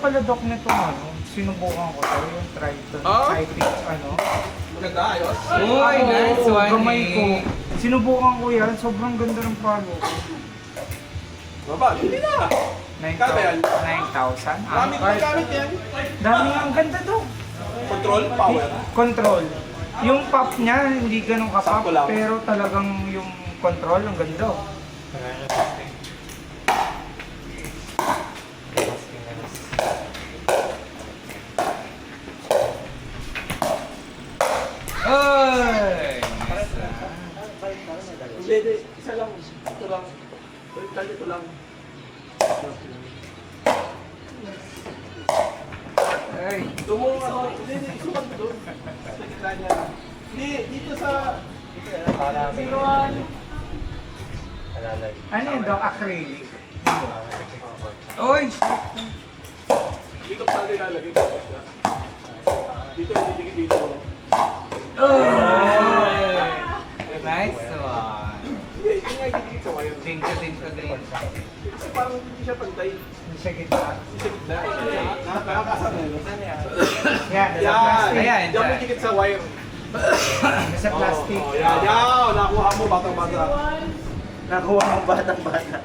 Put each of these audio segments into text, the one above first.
pala Doc nito ano, sinubukan ko to, yung Triton, Cypix, ano. Maganda, ayos. Uy, nice one. Gamay ko. Sinubukan ko yan, sobrang ganda ng palo ko. Baba, hindi na. 9,000. Dami ko gamit yan. Dami, ang ganda to. Control, power. Control. Yung pop niya, hindi ganun Sakto ka-pop, lang. pero talagang yung control, ang ganda. Uy! Hindi, isa lang. Ito lang. Ito lang. Ay! Tumulong ako. Hindi, isukat mo doon. Sa gitna niya. Hindi, dito sa... Sinuan. Ano yun, Doc? Acrylic. Uy! Dito pa nilalagay ko. Dito, dito, dito. Nice one! Hindi, hindi nga dito sa wire. Thank you. Kasi parang hindi siya pantay. Hindi siya gitna. Hindi siya gitna. Nakakasama yun. Yan, nasa plastic. Ayan. Diyan mo dikit sa wire. Nasa plastic. Yan. Nakuha mo batang-bata. Nakuha ng batang-bata.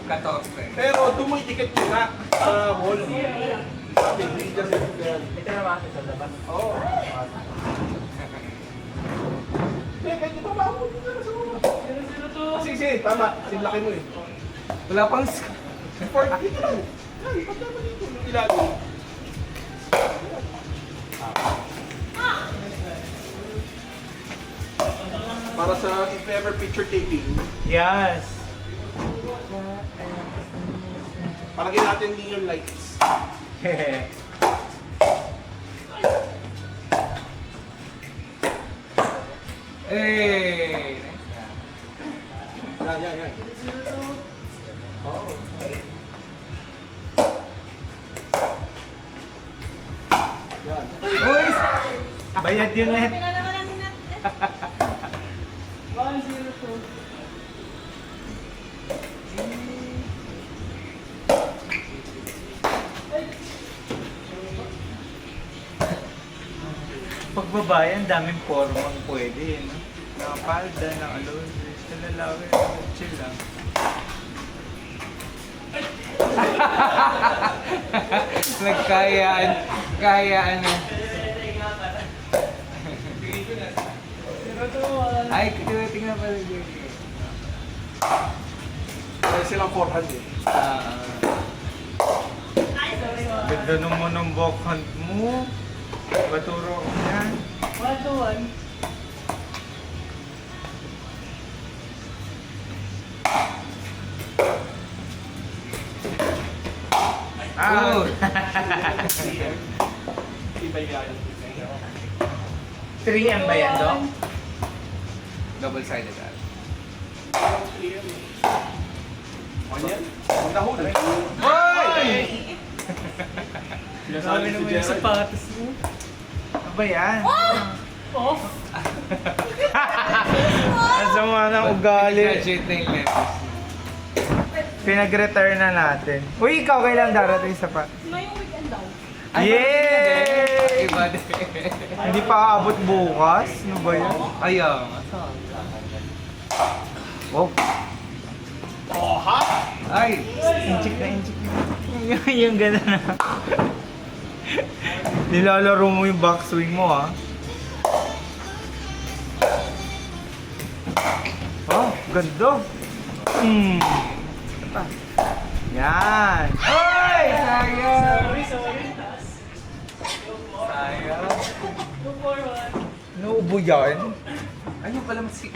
14. Pero dumidikit mo na sa wall. Hindi dyan sa yan. Ito naman sa labas. Oo. Kahit di ba ba ako dito na sa wall? Sige, tama. Sinlaki mo eh. Wala pang... Support dito lang. Ay, ba't naman dito yung ilalim? Para sa if ever picture taking, Yes. palagyan natin neon lights. Hey! Yan. Oo. Yan. Uy! Bayad yun net. Pagbabayan, daming formang pwede. No? Nakapalda, nakalod. Sa lalaki, chill lang. Kayaan na. Ay, tingnan pala dito. Kaya silang 400. Ganda naman ng backhand mo. Baturo ko yan. 1-1. Ah! Ibay yan. 3M ba yan, Doc? Double-sided ad. Parang 3M. Ano yan? Ang nahuli. Hoy! Sabi naman yung sapatos mo. Ano ba yan? Off. Ang sama ng ugali. Graduate na yung levels. Pinag-retire na natin. Uy, ikaw kailan darating sa pa? Ngayong weekend daw. Yay! Iba din. Hindi pa aabot bukas? Ano ba yan? Ayaw. Wow. Oh, ha? Ay! Inchik na. Yung gano'n na. Nilalaro mo yung backswing mo, ha? Oh, ganda. Yan. Ay! Sayang! Sorry. Sayang. 2-4-1. Naubo yan. Ayun pala masik.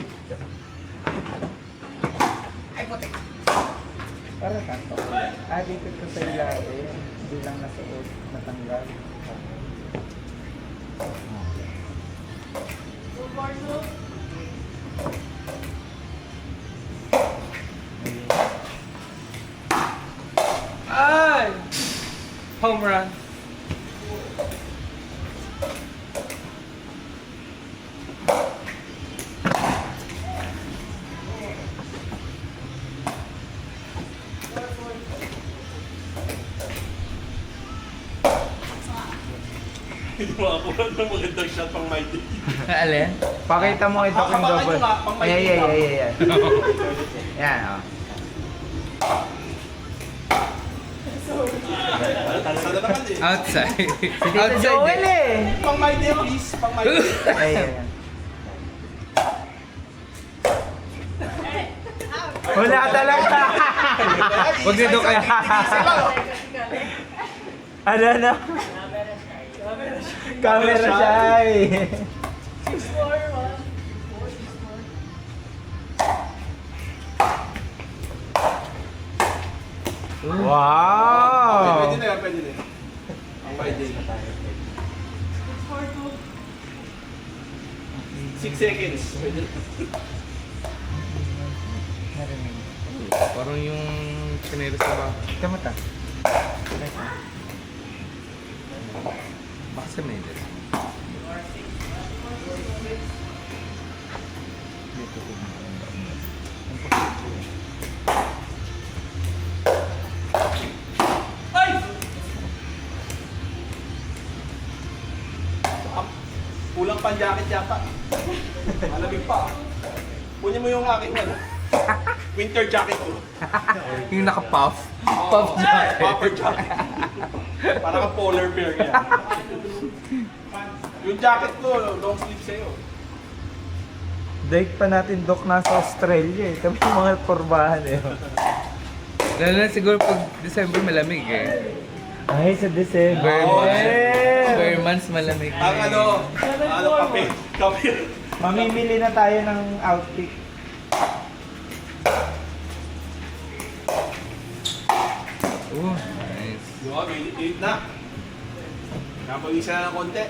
Ay, putik. Para kanto. Dito ko sa ilalim. Bilang nasuot, natanggal. 2-4-2. Ay! Home run. Hindi mo ako ng magandang shot pang my day. Alin? Pakita mo ito kung Hawakan double. nyo nga, pang may Ay, tingnan. Yan, oh. Talsa na naman eh. Outside. Si Tito Joel eh. Pang my day please, pang my day. Ayan. Wala talaga. Huwag na doon kaya. Ano na? Camera shy. 641. Wow! Pwede na yan, pwede na yan. Pang my day. 642. 6 seconds. Pwede na. Parang yung chineros sa ba? Tama ta. Baka sa medyo. Kulang pang jacket yata. Malamig pa. Kunin mo yung aking ano. Winter jacket ko. Yung naka-puff. Puff jacket. Puffer jacket. Parang kang polar bear yan. Yung jacket ko, long sleeve sa'yo. Date pa natin, Doc, nasa Australia eh. Kami yung mga porbahan eh. Lalo na siguro pag December malamig eh. Ay, sa December. Bare Oo. months. Bare months malamig. Ang kape. Kape. Mamimili na tayo ng outfit. Oh, nice. Yung nga, may 8 na. Napag-isa na ng konti.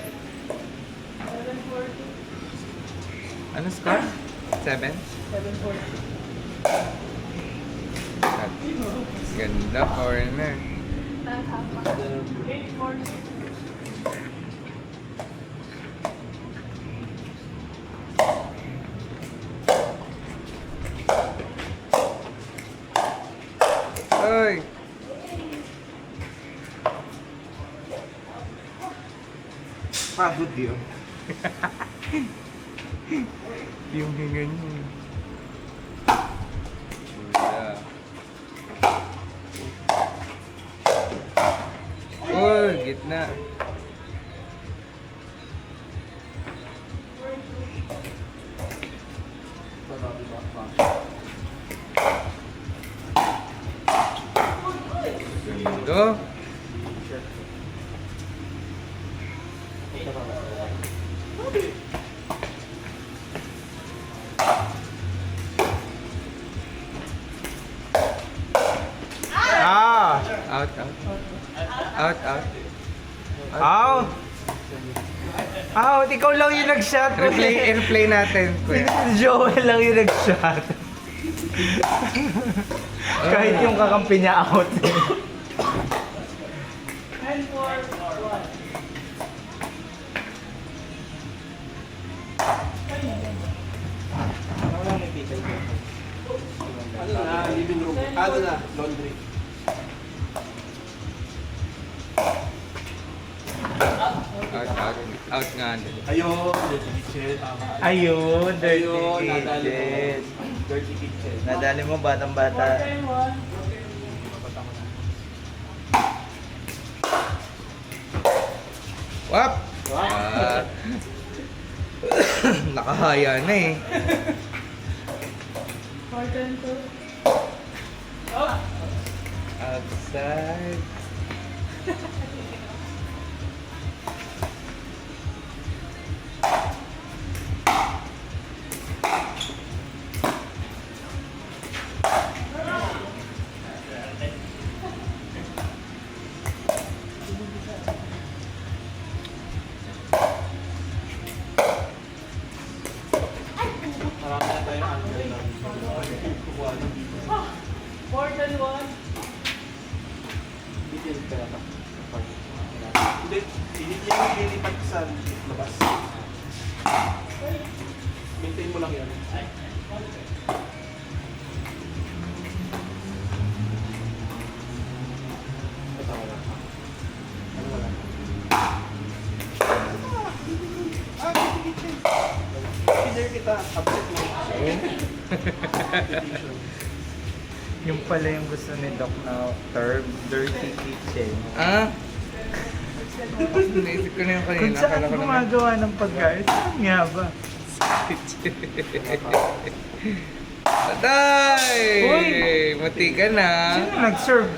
742. Ano score? 7? 742. Ganda, corner. 842. Oy! Pagod yun. Yung hinga niya. Wala. Oh, gitna. Ganda. Ah! Out, out. Out, out. Out! Out! Ikaw lang yung nag-shot. Replay natin, Si kuya. Joel lang yung nag-shot. Kahit yung kakampi niya out. 941. Ano na, living room. Ano na, laundry. Out, out. Out nga. Ayun, dirty kitchen. Ayun, dirty Ayun, nadali mo. kitchen. Dirty kitchen. Nadali mo batang-bata. 491. Wap! Ah. Nakahaya na eh. 422. Outside. Marami na tayong angle na. Kukuha ng dito. 421. Detail ka na. Hindi, ililipat sa labas. Maintain mo lang yan. Ito wala. Ano wala? hire kita. Upset mo. Yung pala yung gusto ni Doc na term, dirty kitchen. Ah? Naisip ko na yung kanina. Kung saan Akala ko naman. gumagawa ng pagkain, saan nga ba? Patay! Uy! Mati ka na. Sino nag-serve?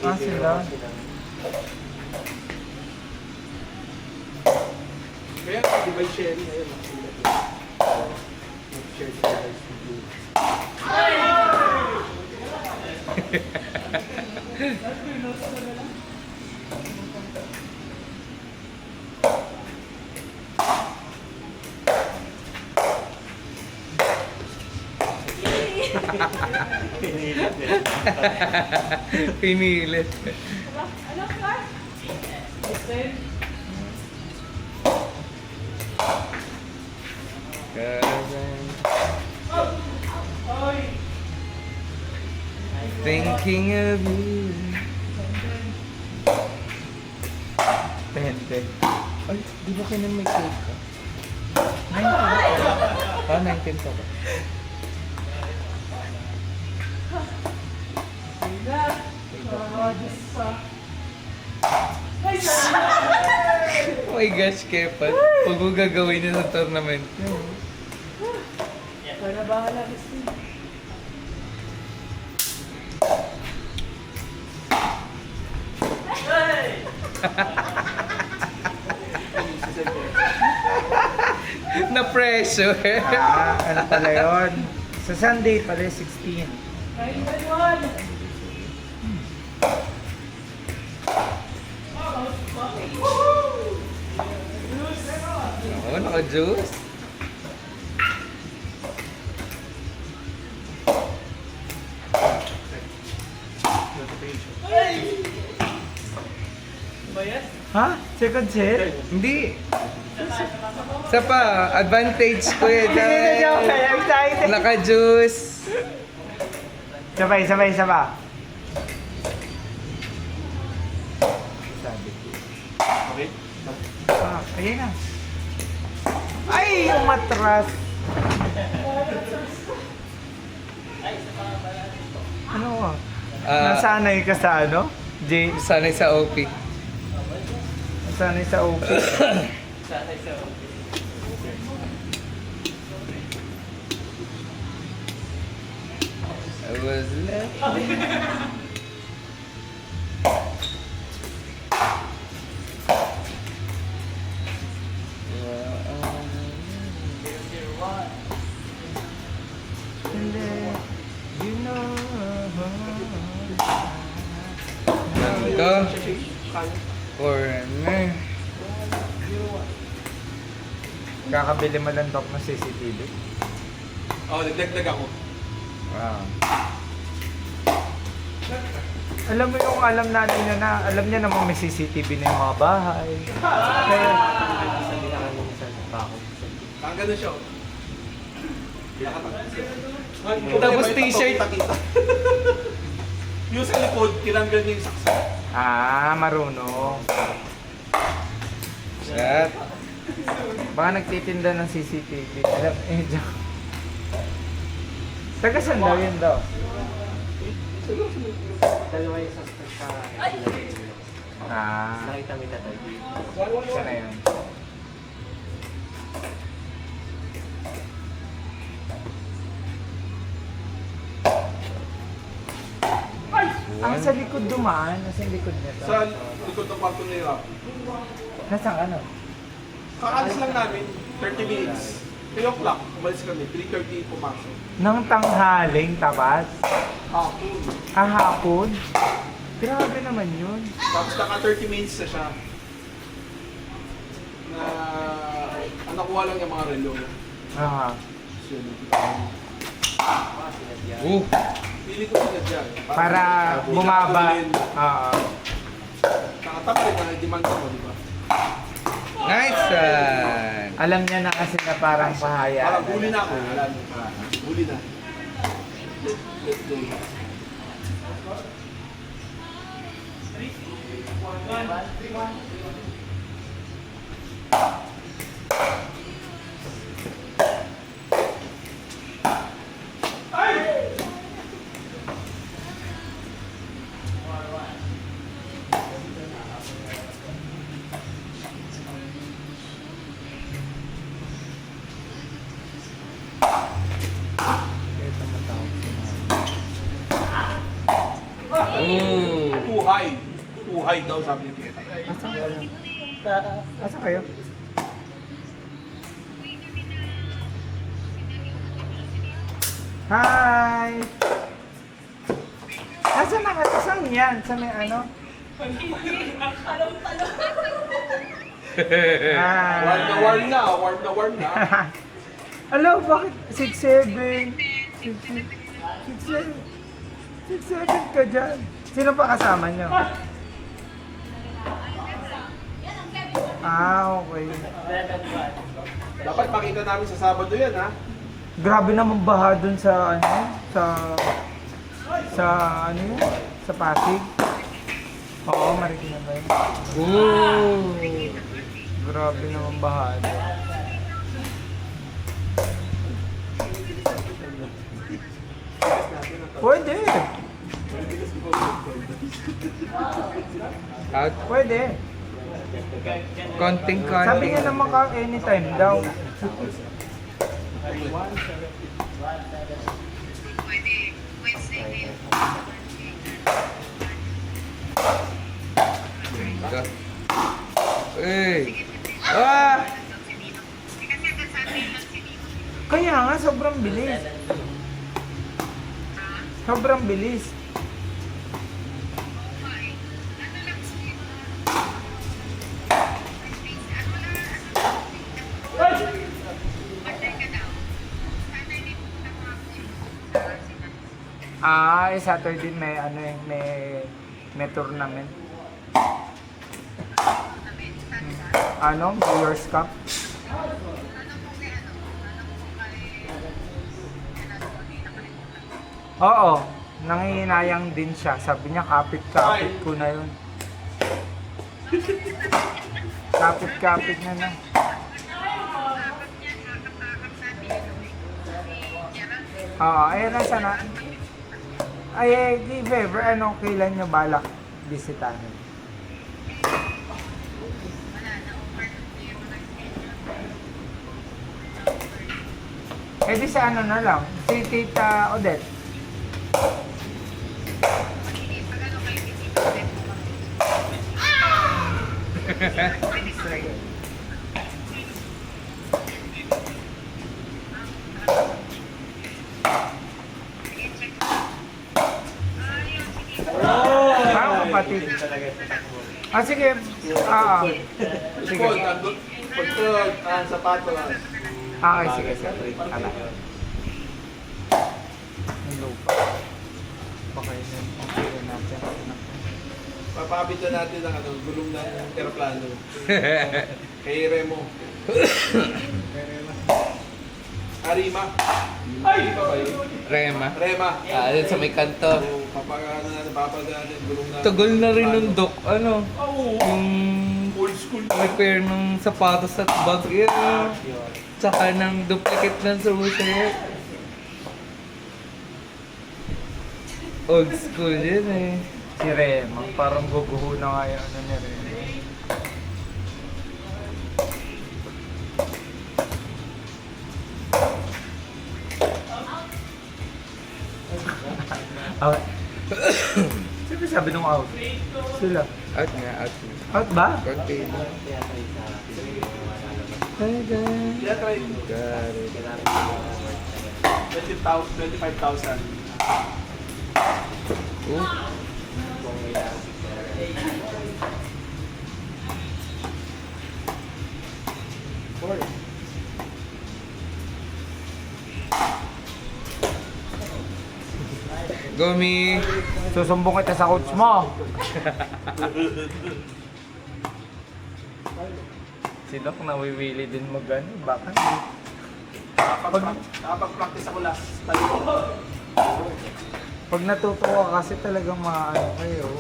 Ah, sila. Kaya device sharing ngayon. Share the device with you. Pinilit. Ano ka? Listen. Thinking of you. 20. Ay, di ba kailan may cake ka? 19 ka ba? Wala. Diyos pa. Ay, Oh my gosh, Kepan. Huwag mo gagawin yun sa tournament. Para bahala gusto. Na-pressure. Ah, ano pala yun? Sa Sunday pala, 16. 9-1. Oo, naka-juice. Bayas? Ha? Second set? Hindi. Sa pa, advantage ko eh. Hindi na joke, Dahil excited. naka-juice. Sabay, sabay, sabay. Sabi ko. Okay? Ah, ayan na. Ay, yung matras. Ano ah? Nasanay ka sa ano? James? Sanay sa OP. Nasanay sa OP. I was left. You know. Ganito. Corner. Kakabili mo lang Doc ng CCTV. Oh, nagdagdag ako. Wow. Alam mo yung alam natin niya na, alam niya naman may CCTV na yung mga bahay. Kaya, Ang ganun siya. oh. Tapos t-shirt. Yung sa likod, tinanggal niya yung saksa. marunong. Shot. Baka nagtitinda ng CCTV. Alam, joke. Taga saan daw yun daw? Dalawa yung suspect sa nakita mo tatay. Saan na yun? Sa likod dumaan, nasa likod niya to. Sa likod ng kwarto nila. Nasaan ano? Kakaalis lang namin, 30 minutes. 3 o'clock, umalis kami, 3:30 pumasok. Nang tanghaling tapat? Hapon. Kahapon? Grabe naman yun. Tapos naka 30 minutes na siya. Na ang nakuha lang yung mga relo. Ah. So, pili ko sila dyan. Para bumaba. Oo. Nakatapa rin na demand ko, di ba? Nice one. Alam niya na kasi na parang pahaya. Parang huli na ako. Alam mo pa. Huli na. Let's go. Uhay daw, sabi ni Tita. Asa kayo? Hi! Asa na ka? Saan yan? Sa may ano? Warm na, warm na. Hello, bakit 6'7"? 6'7"? 6'7" ka dyan. Sino pa kasama nyo? Okay. Dapat makita namin sa Sabado yan, ha? Grabe naman baha dun sa ano, sa ano yun? Sa Pasig. Oo, Marikina ba yun? Oh! Grabe naman baha dun. Pwede. Out. Pwede. Konting Sabi niya naman ka anytime daw. Hey! Ah! Kaya nga, sobrang bilis. Sobrang bilis. Saturday may ano eh, may tournament. Ano? Brewers Cup? Oo, nangihinayang din siya. Sabi niya, kapit-kapit ko na yun. Kapit-kapit na. Oo, ayun na sana. Ay, if ever, ano, kailan nyo balak bisitahin? Eh di sa ano na lang, si Tita Odette. Kapatid. Ah, sige. Sige. Pagtog, sapato. Okay, sige. Tama. May lupa. Baka yun natin. Papapito natin ang gulong ng aeroplano. Kay Remo. Arima. Ay, pa ba yun? Rema. Rema. Dun sa may kanto. So, papagano natin, papagano natin, gulong natin. Tagal na rin ng Doc, ano? Yung Old school. repair ng sapatos at bag. Yun. Tsaka ng duplicate ng susi. Old school yun eh. Si Rema, parang guguho na nga yung ano ni Rema. Out. Sino sabi nung out? Sila. Out nga, out nga. Out ba? Konti. Yeah, try. Got it. 25,000. Gomi! Susumbong kita sa coach mo. Si Doc nawiwili din mag-ano, baka Nakapag-practice ako last time. pag natuto ka kasi talagang maano kayo.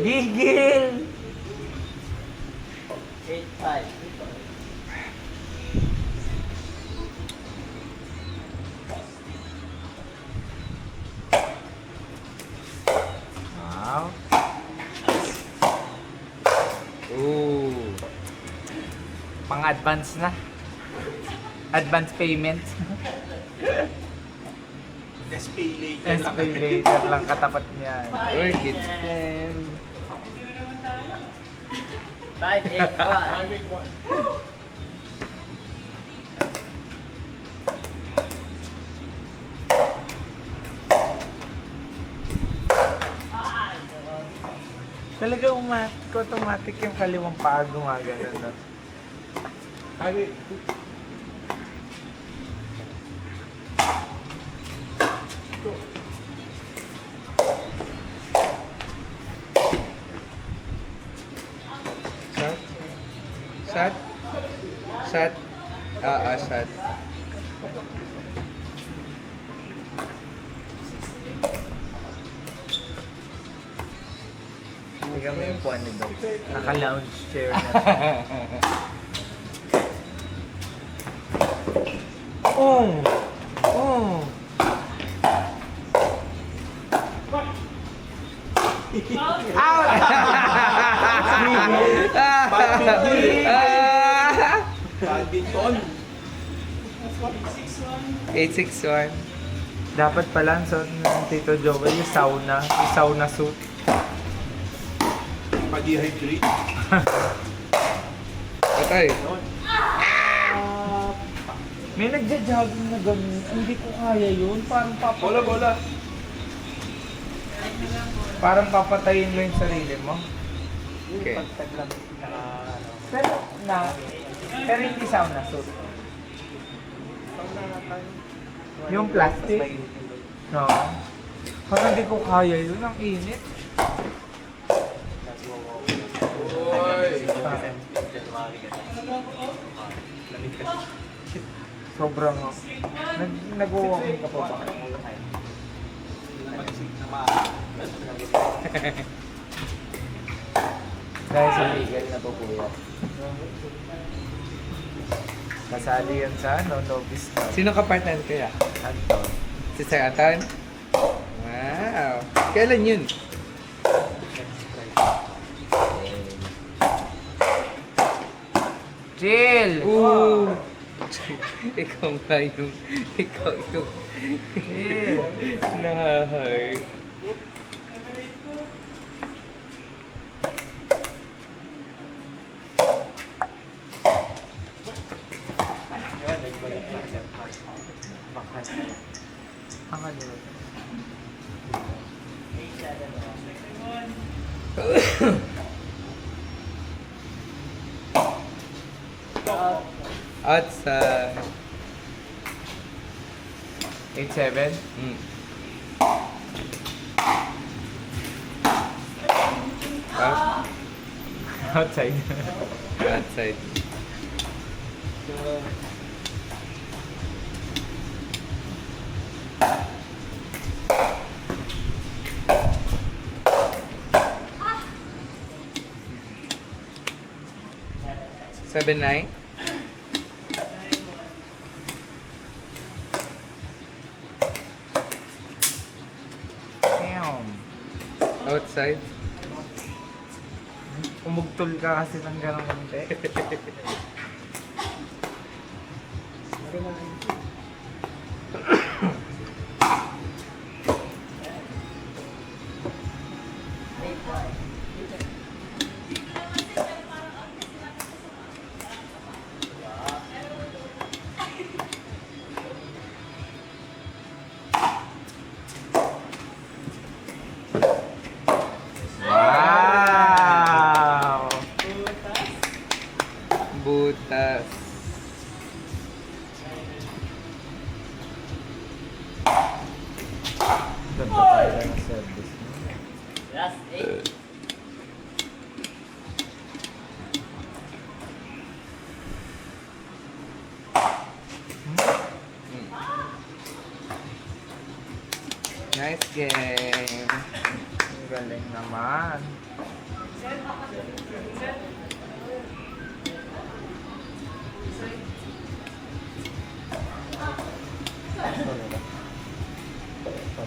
Gigil! 8-5. Wow. Ooh. Pang-advance na. Advance payment. SPay later. SPay later lang katapat niyan. Uy, kids them. 5, 8, 1. Talaga automatic yung kaliwang paa gumagano, no? Ay, Shot? Shot? Shot? Shot. Tingnan mo yung puwan ni Doc. Naka-lounge chair na. Oh! Oh! badminton. 861. Dapat pala ang suot ng Tito Joel yung sauna suit. Pa-dehydrate. Patay. May nagja-jogging na ganun. Hindi ko kaya yun. Bola. Parang papatayin mo yung sarili mo. Okay. Pero hindi sauna suit. Yung plastic. No. Parang hindi ko kaya yun. Ang init. Sobrang nag-walking ka pa ba? Dahil sa legal na po kuya. Kasali yan sa novice na. Sino ka-partner kaya? Anton. Si Sir Anton? Wow. Kailan yun? Chill! Ooh. Ikaw nga yung... Chill! Nahahay. Ang ano? Outside. 8-7? Outside. Outside. Seven, 9. Damn. Outside. Umugtol ka kasi ng ganong konti. Wow! Butas. Ganda talaga ng service mo. Last 8. Nice game. Ang galing naman.